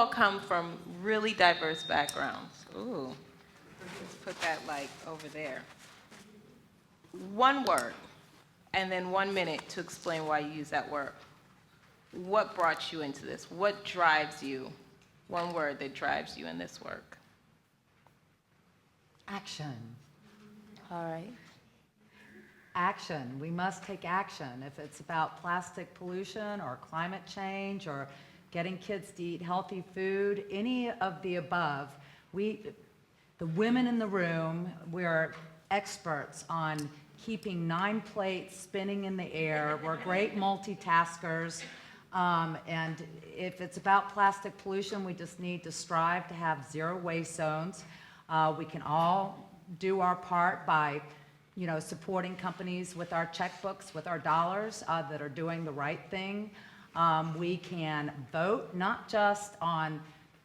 all come from really diverse backgrounds. Ooh, let's put that like over there. One word, and then 1 minute to explain why you use that word. What brought you into this? What drives you? One word that drives you in this work. Action. All right. Action. We must take action. If it's about plastic pollution or climate change or getting kids to eat healthy food, any of the above, the women in the room, we're experts on keeping 9 plates spinning in the air. We're great multitaskers. And if it's about plastic pollution, we just need to strive to have 0 waste zones. We can all do our part by, supporting companies with our checkbooks, with our dollars that are doing the right thing. We can vote not just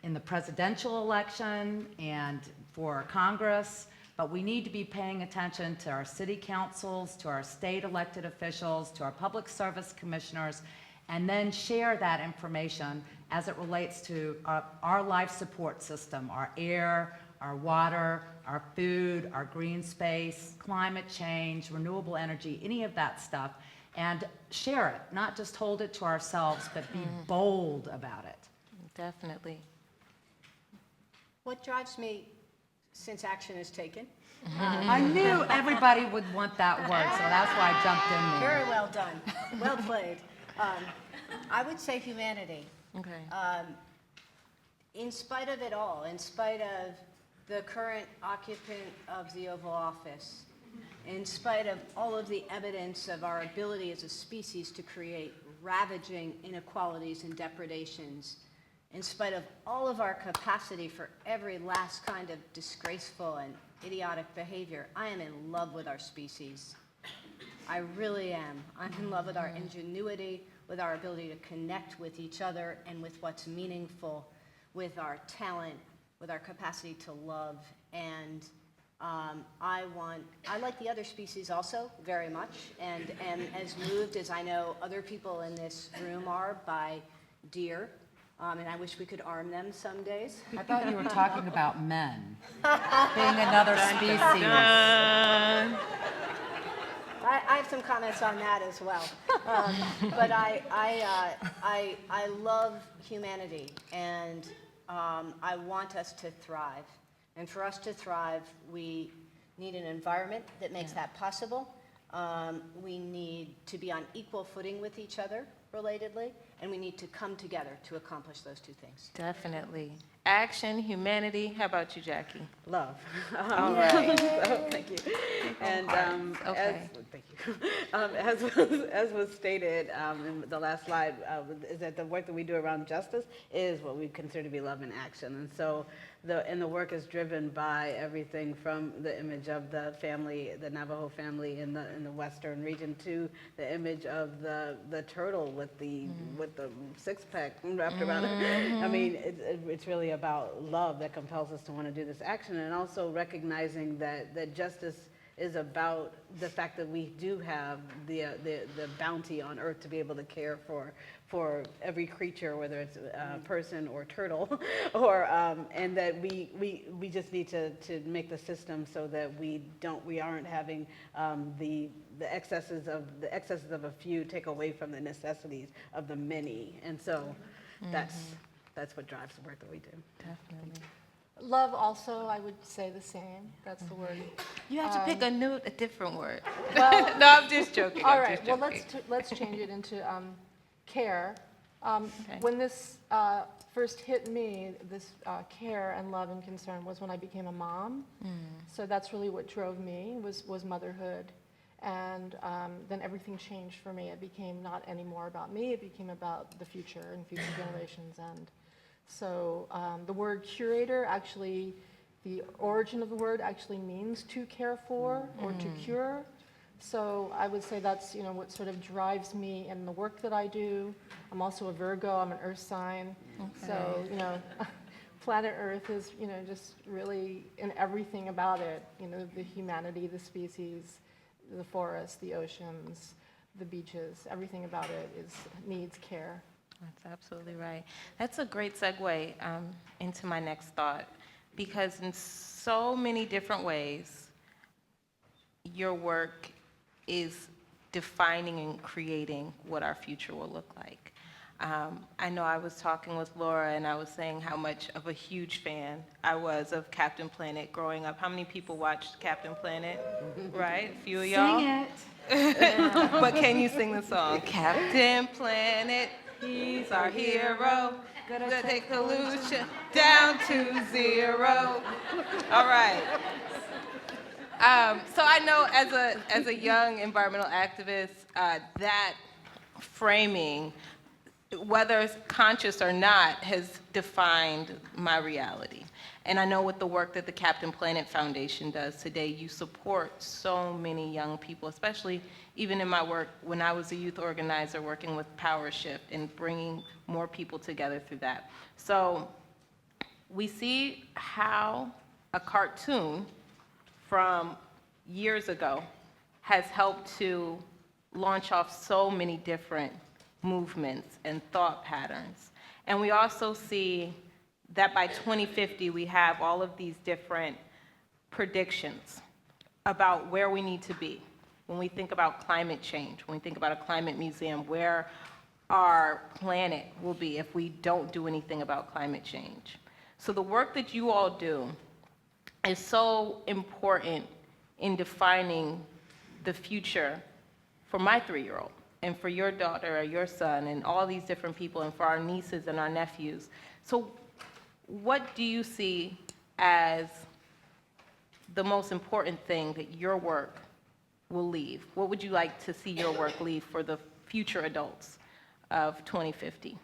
in the presidential election and for Congress, but we need to be paying attention to our city councils, to our state elected officials, to our public service commissioners, and then share that information as it relates to our life support system, our air, our water, our food, our green space, climate change, renewable energy, any of that stuff, and share it, not just hold it to ourselves, but be bold about it. Definitely. What drives me, since action is taken? I knew everybody would want that word, so that's why I jumped in there. Very well done. Well played. I would say humanity. Okay. In spite of it all, in spite of the current occupant of the Oval Office, in spite of all of the evidence of our ability as a species to create ravaging inequalities and depredations, in spite of all of our capacity for every last kind of disgraceful and idiotic behavior, I am in love with our species. I really am. I'm in love with our ingenuity, with our ability to connect with each other and with what's meaningful, with our talent, with our capacity to love. And I like the other species also very much, and am as moved as I know other people in this room are by deer. And I wish we could arm them some days. I thought you were talking about men, being another species. I have some comments on that as well. But I love humanity, and I want us to thrive. And for us to thrive, we need an environment that makes that possible. We need to be on equal footing with each other, relatedly, and we need to come together to accomplish those 2 things. Definitely. Action, humanity. How about you, Jackie? Love. All right. Thank you. And Okay. thank you. As was stated in the last slide, is that the work that we do around justice is what we consider to be love in action. And so the work is driven by everything from the image of the family, the Navajo family in the western region, to the image of the turtle with the 6-pack wrapped around it. I mean, it's really about love that compels us to want to do this action, and also recognizing that justice is about the fact that we do have the bounty on Earth to be able to care for every creature, whether it's a person or turtle, or and that we just need to make the system so that we aren't having the excesses of a few take away from the necessities of the many. And so that's what drives the work that we do. Definitely. Love also, I would say the same. That's the word. You have to pick a different word. Well, No, I'm just joking. all I'm right. just Well, joking. let's change it into care. Okay. When this first hit me, this care and love and concern was when I became a mom. So that's really what drove me was motherhood, and then everything changed for me. It became not anymore about me. It became about the future and future generations. And so the word curator, actually, the origin of the word actually means to care for or to cure. So I would say that's what sort of drives me in the work that I do. I'm also a Virgo. I'm an Earth sign. Okay. So planet Earth is just really in everything about it. The humanity, the species, the forests, the oceans, the beaches. Everything about it needs care. That's absolutely right. That's a great segue into my next thought, because in so many different ways, your work is defining and creating what our future will look like. I know I was talking with Laura and I was saying how much of a huge fan I was of Captain Planet growing up. How many people watched Captain Planet? Right? A few of y'all? Sing it. But can you sing the song? Captain Planet, he's our hero. Gonna take pollution down to zero. All right. So I know as a young environmental activist, that framing, whether it's conscious or not, has defined my reality. And I know with the work that the Captain Planet Foundation does today, you support so many young people, especially even in my work when I was a youth organizer working with Power Shift and bringing more people together through that. So we see how a cartoon from years ago has helped to launch off so many different movements and thought patterns. And we also see that by 2050, we have all of these different predictions about where we need to be. When we think about climate change, when we think about a climate museum, where our planet will be if we don't do anything about climate change. So the work that you all do is so important in defining the future for my 3-year-old and for your daughter or your son and all these different people and for our nieces and our nephews. So what do you see as the most important thing that your work will leave? What would you like to see your work leave for the future adults of 2050?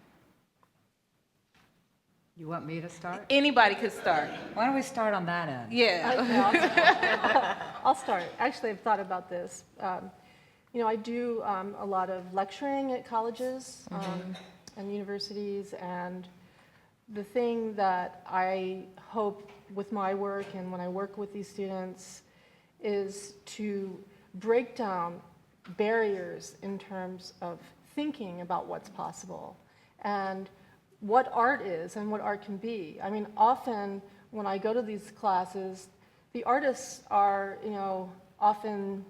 You want me to start? Anybody could start. Why don't we start on that end? Yeah. I'll start. Actually, I've thought about this. I do a lot of lecturing at colleges and universities, and the thing that I hope with my work and when I work with these students is to break down barriers in terms of thinking about what's possible and what art is and what art can be. I mean, often when I go to these classes, the artists are, often,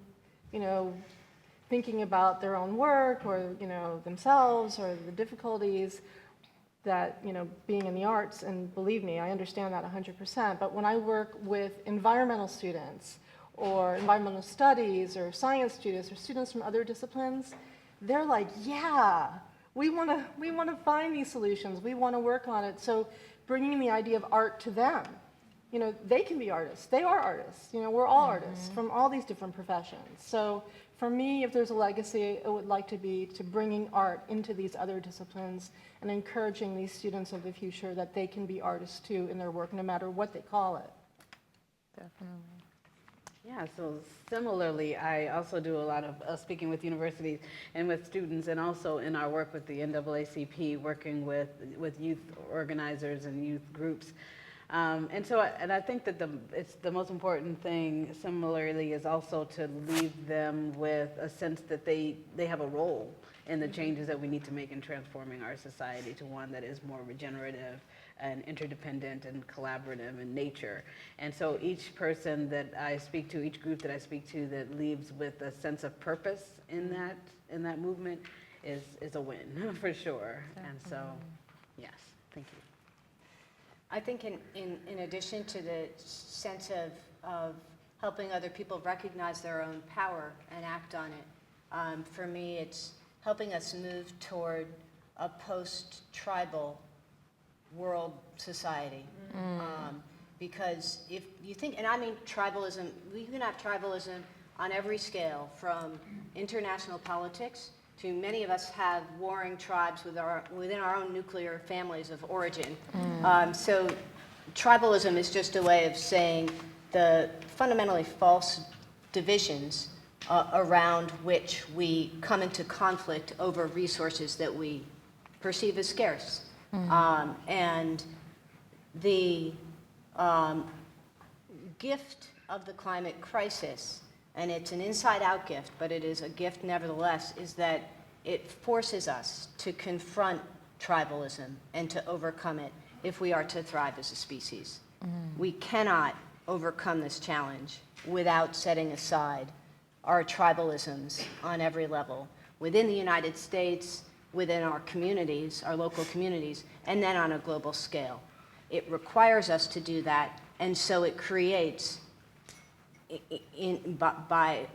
thinking about their own work or, themselves or the difficulties that, being in the arts, and believe me, I understand that 100%, but when I work with environmental students or environmental studies or science students or students from other disciplines, they're like, yeah, we want to find these solutions. We want to work on it. So bringing the idea of art to them, they can be artists. They are artists. We're all artists from all these different professions. So for me, if there's a legacy, it would like to be to bringing art into these other disciplines and encouraging these students of the future that they can be artists too in their work, no matter what they call it. Definitely. Yeah, so similarly, I also do a lot of speaking with universities and with students, and also in our work with the NAACP, working with youth organizers and youth groups. And I think that it's the most important thing, similarly, is also to leave them with a sense that they have a role in the changes that we need to make in transforming our society to one that is more regenerative and interdependent and collaborative in nature. And so each person that I speak to, each group that I speak to that leaves with a sense of purpose in that movement is a win for sure. And so, yes, thank you. I think in addition to the sense of helping other people recognize their own power and act on it, for me it's helping us move toward a post-tribal world society. Because if you think, and I mean tribalism, we can have tribalism on every scale, from international politics to many of us have warring tribes within our own nuclear families of origin. So tribalism is just a way of saying the fundamentally false divisions around which we come into conflict over resources that we perceive as scarce. And the gift of the climate crisis, and it's an inside-out gift, but it is a gift nevertheless, is that it forces us to confront tribalism and to overcome it if we are to thrive as a species. We cannot overcome this challenge without setting aside our tribalisms on every level, within the United States, within our communities, our local communities, and then on a global scale. It requires us to do that, and so it creates, by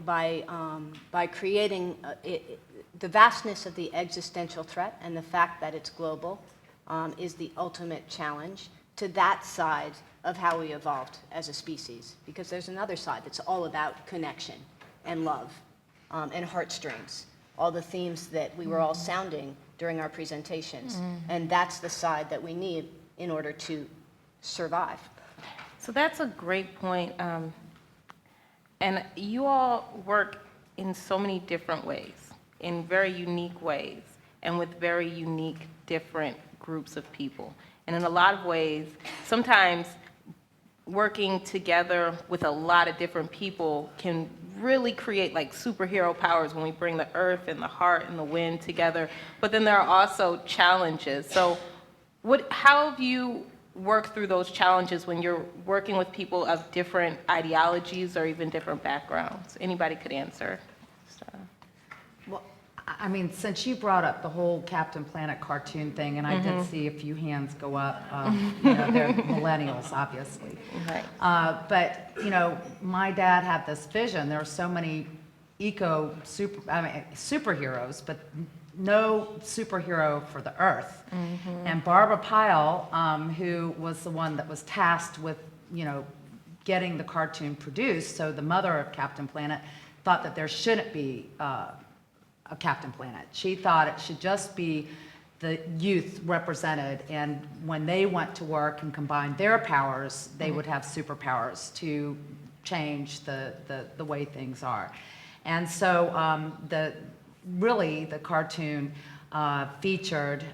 creating the vastness of the existential threat and the fact that it's global is the ultimate challenge to that side of how we evolved as a species. Because there's another side that's all about connection and love and heartstrings, all the themes that we were all sounding during our presentations. And that's the side that we need in order to survive. So that's a great point. And you all work in so many different ways, in very unique ways, and with very unique, different groups of people. And in a lot of ways, sometimes working together with a lot of different people can really create like superhero powers when we bring the earth and the heart and the wind together. But then there are also challenges. So how have you worked through those challenges when you're working with people of different ideologies or even different backgrounds? Anybody could answer. Well, I mean, since you brought up the whole Captain Planet cartoon thing, and I did see a few hands go up, they're millennials, obviously. Right. But, my dad had this vision. There are so many superheroes, but no superhero for the earth. And Barbara Pyle, who was the one that was tasked with, getting the cartoon produced, so the mother of Captain Planet, thought that there shouldn't be a Captain Planet. She thought it should just be the youth represented, and when they went to work and combined their powers, they would have superpowers to change the way things are. And so the cartoon featured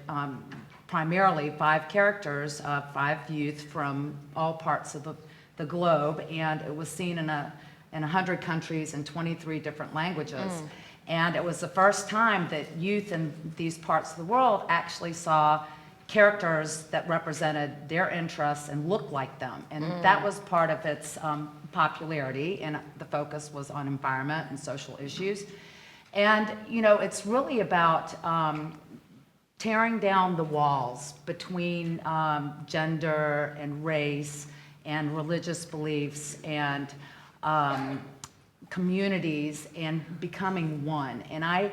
primarily 5 characters, 5 youth from all parts of the globe, and it was seen in 100 countries and 23 different languages. And it was the first time that youth in these parts of the world actually saw characters that represented their interests and looked like them. And that was part of its popularity, and the focus was on environment and social issues. And, it's really about tearing down the walls between gender and race and religious beliefs and communities and becoming one. And I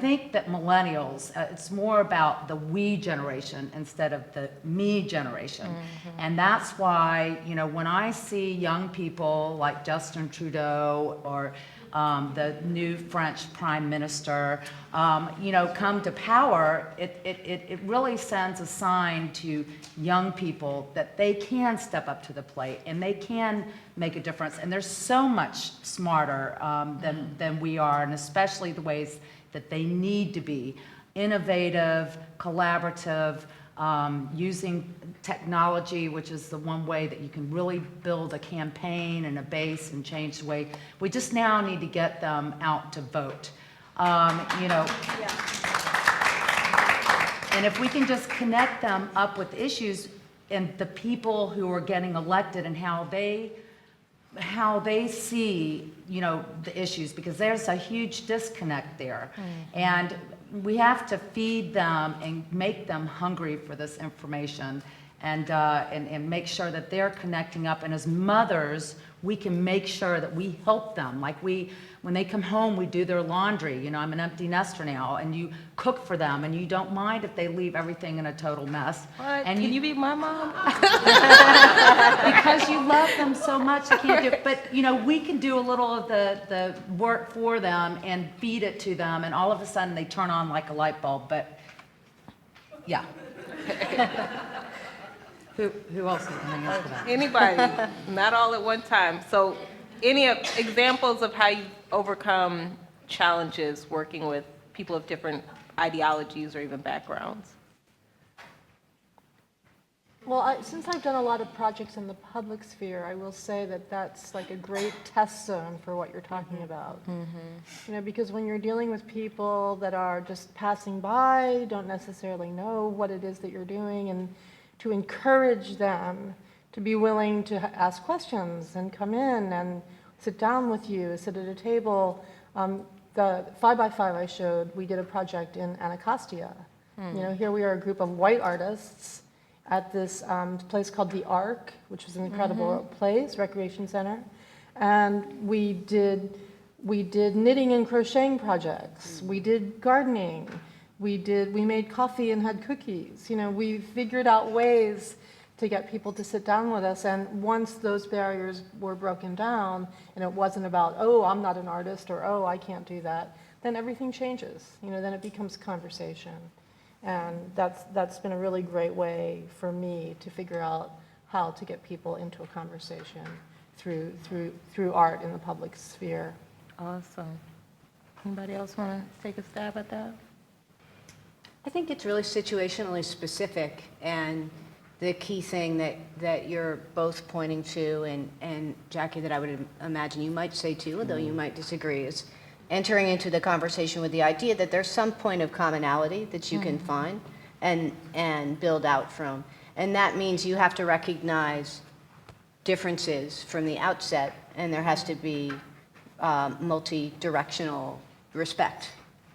think that millennials, it's more about the we generation instead of the me generation. And that's why, when I see young people like Justin Trudeau or the new French Prime Minister, come to power, it really sends a sign to young people that they can step up to the plate and they can make a difference. And they're so much smarter than we are, and especially the ways that they need to be innovative, collaborative, using technology, which is the one way that you can really build a campaign and a base and change the way. We just now need to get them out to vote. And if we can just connect them up with issues and the people who are getting elected and how they see, the issues, because there's a huge disconnect there. And we have to feed them and make them hungry for this information and make sure that they're connecting up. And as mothers, we can make sure that we help them. Like when they come home, we do their laundry. I'm an empty nester now, and you cook for them, and you don't mind if they leave everything in a total mess. What? And Can you be my mom? because you love them so much, you can't do it. But, we can do a little of the work for them and feed it to them, and all of a sudden they turn on like a light bulb. But, yeah. Who else has anything else for that? Anybody, not all at one time. So any examples of how you overcome challenges working with people of different ideologies or even backgrounds? Well, since I've done a lot of projects in the public sphere, I will say that that's like a great test zone for what you're talking about. You know, because when you're dealing with people that are just passing by, don't necessarily know what it is that you're doing, and to encourage them to be willing to ask questions and come in and sit down with you, sit at a table. The 5x5 I showed, we did a project in Anacostia. You know, here we are, a group of white artists at this place called The Ark, which was an incredible place, recreation center. And we did knitting and crocheting projects. We did gardening. We made coffee and had cookies. You know, we figured out ways to get people to sit down with us. And once those barriers were broken down, and it wasn't about, oh, I'm not an artist, or oh, I can't do that, then everything changes. You know, then it becomes conversation. And that's been a really great way for me to figure out how to get people into a conversation through art in the public sphere. Awesome. Anybody else want to take a stab at that? I think it's really situationally specific, and the key thing that you're both pointing to, and Jackie, that I would imagine you might say too, although you might disagree, is entering into the conversation with the idea that there's some point of commonality that you can find and build out from. And that means you have to recognize differences from the outset, and there has to be multi-directional respect.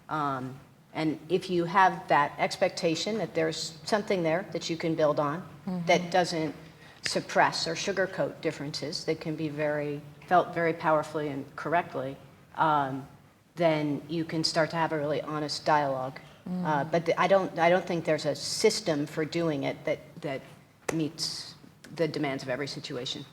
And if you have that expectation that there's something there that you can build on that doesn't suppress or sugarcoat differences that can be felt very powerfully and correctly, then you can start to have a really honest dialogue. But I don't think there's a system for doing it that meets the demands of every situation.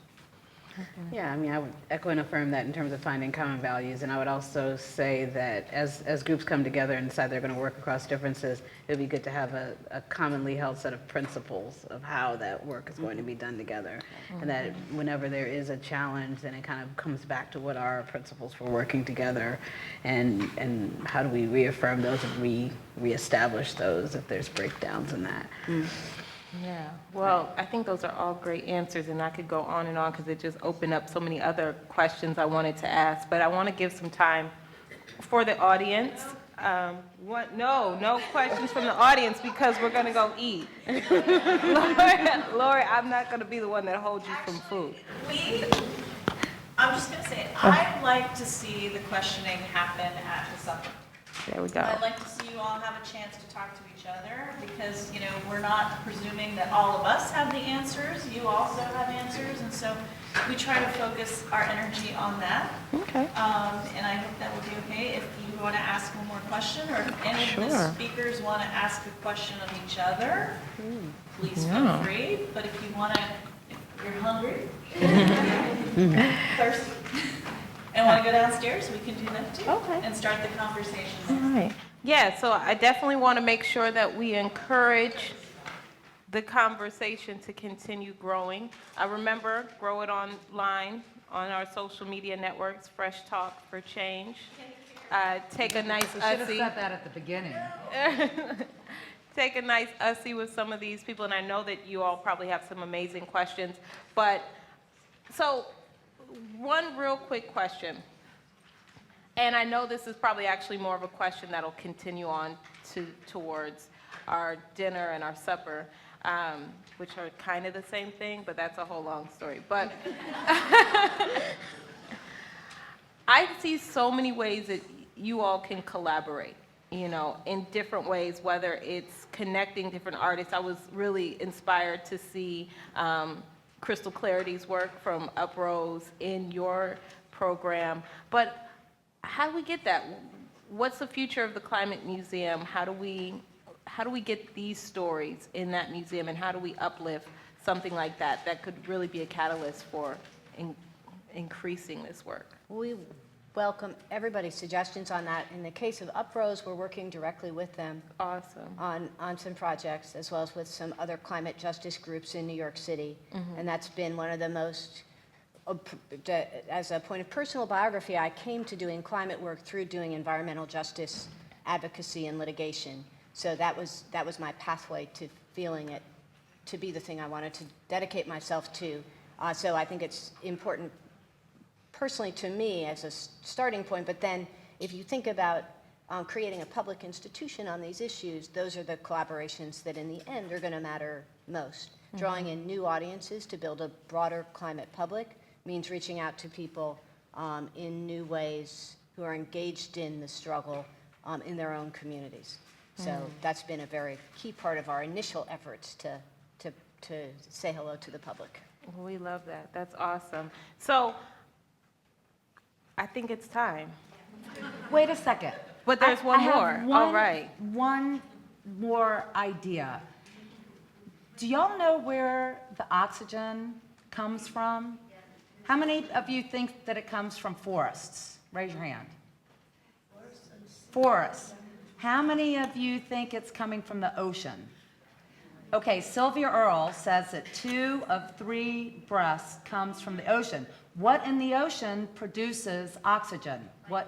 Yeah, I mean, I would echo and affirm that in terms of finding common values, and I would also say that as groups come together and decide they're going to work across differences, it would be good to have a commonly held set of principles of how that work is going to be done together, and that whenever there is a challenge, then it kind of comes back to what are our principles for working together, and how do we reaffirm those and reestablish those if there's breakdowns in that. Yeah, well, I think those are all great answers, and I could go on and on because it just opened up so many other questions I wanted to ask, but I want to give some time for the audience. No questions from the audience because we're going to go eat. Lori, I'm not going to be the one that holds you from food. I'm just going to say, I'd like to see the questioning happen at the supper. There we go. I'd like to see you all have a chance to talk to each other because, you know, we're not presuming that all of us have the answers. You also have answers, and so we try to focus our energy on that. Okay. And I hope that will be okay. If you want to ask one more question, or if any of the speakers want to ask a question of each other, please feel free. But if you want to, if you're hungry, thirsty, and want to go downstairs, we can do that too. Okay. And start the conversation. All right. Yeah, so I definitely want to make sure that we encourage the conversation to continue growing. I remember, grow it online on our social media networks, Fresh Talk for Change. Take a nice I should have ussy. said that at the beginning. Take a nice ussy with some of these people, and I know that you all probably have some amazing questions. But, so, one real quick question. And I know this is probably actually more of a question that'll continue on towards our dinner and our supper, which are kind of the same thing, but that's a whole long story. But I see so many ways that you all can collaborate, you know, in different ways, whether it's connecting different artists. I was really inspired to see Crystal Clarity's work from Uprose in your program. But how do we get that? What's the future of the Climate Museum? How do we get these stories in that museum, and how do we uplift something like that that could really be a catalyst for increasing this work? We welcome everybody's suggestions on that. In the case of Uprose, we're working directly with them Awesome. on some projects, as well as with some other climate justice groups in New York City. And that's been one of the most, as a point of personal biography, I came to doing climate work through doing environmental justice advocacy and litigation. So that was my pathway to feeling it to be the thing I wanted to dedicate myself to. So I think it's important personally to me as a starting point, but then if you think about creating a public institution on these issues, those are the collaborations that in the end are going to matter most. Drawing in new audiences to build a broader climate public means reaching out to people in new ways who are engaged in the struggle in their own communities. So that's been a very key part of our initial efforts to say hello to the public. We love that. That's awesome. So I think it's time. Wait a second. But there's one I have more. All right. One more idea. Do y'all know where the oxygen comes from? How many of you think that it comes from forests? Raise your hand. Forests. How many of you think it's coming from the ocean? Okay, Sylvia Earle says that 2 of 3 breaths comes from the ocean. What in the ocean produces oxygen? What?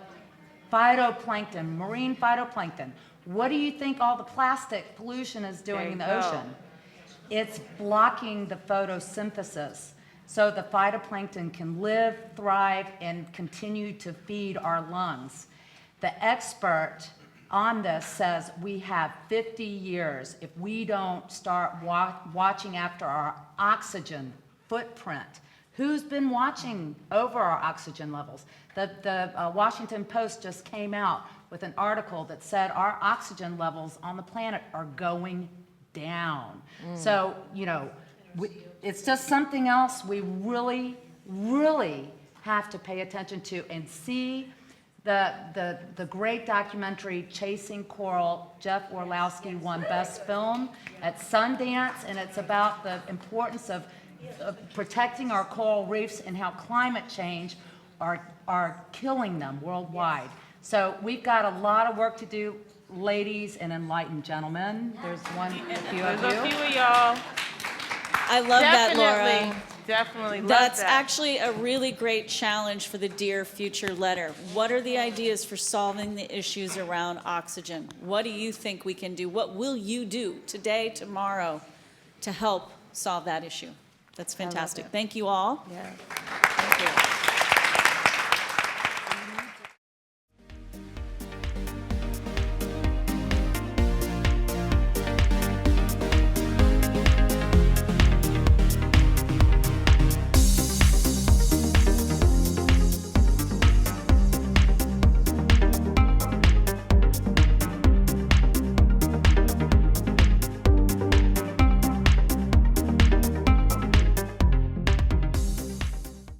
Phytoplankton, marine phytoplankton. What do you think all the plastic pollution is doing in the ocean? It's blocking the photosynthesis. So the phytoplankton can live, thrive, and continue to feed our lungs. The expert on this says we have 50 years if we don't start watching after our oxygen footprint. Who's been watching over our oxygen levels? The Washington Post just came out with an article that said our oxygen levels on the planet are going down. So, you know, it's just something else we really, really have to pay attention to and see. The great documentary Chasing Coral, Jeff Orlowski won Best Film at Sundance, and it's about the importance of protecting our coral reefs and how climate change are killing them worldwide. So we've got a lot of work to do, ladies and enlightened gentlemen. There's a few of There's you. a few of y'all. I love that, Definitely, Laura. definitely love That's that. actually a really great challenge for the Dear Future letter. What are the ideas for solving the issues around oxygen? What do you think we can do? What will you do today, tomorrow, to help solve that issue? That's fantastic. Thank you all. Yeah. Thank you.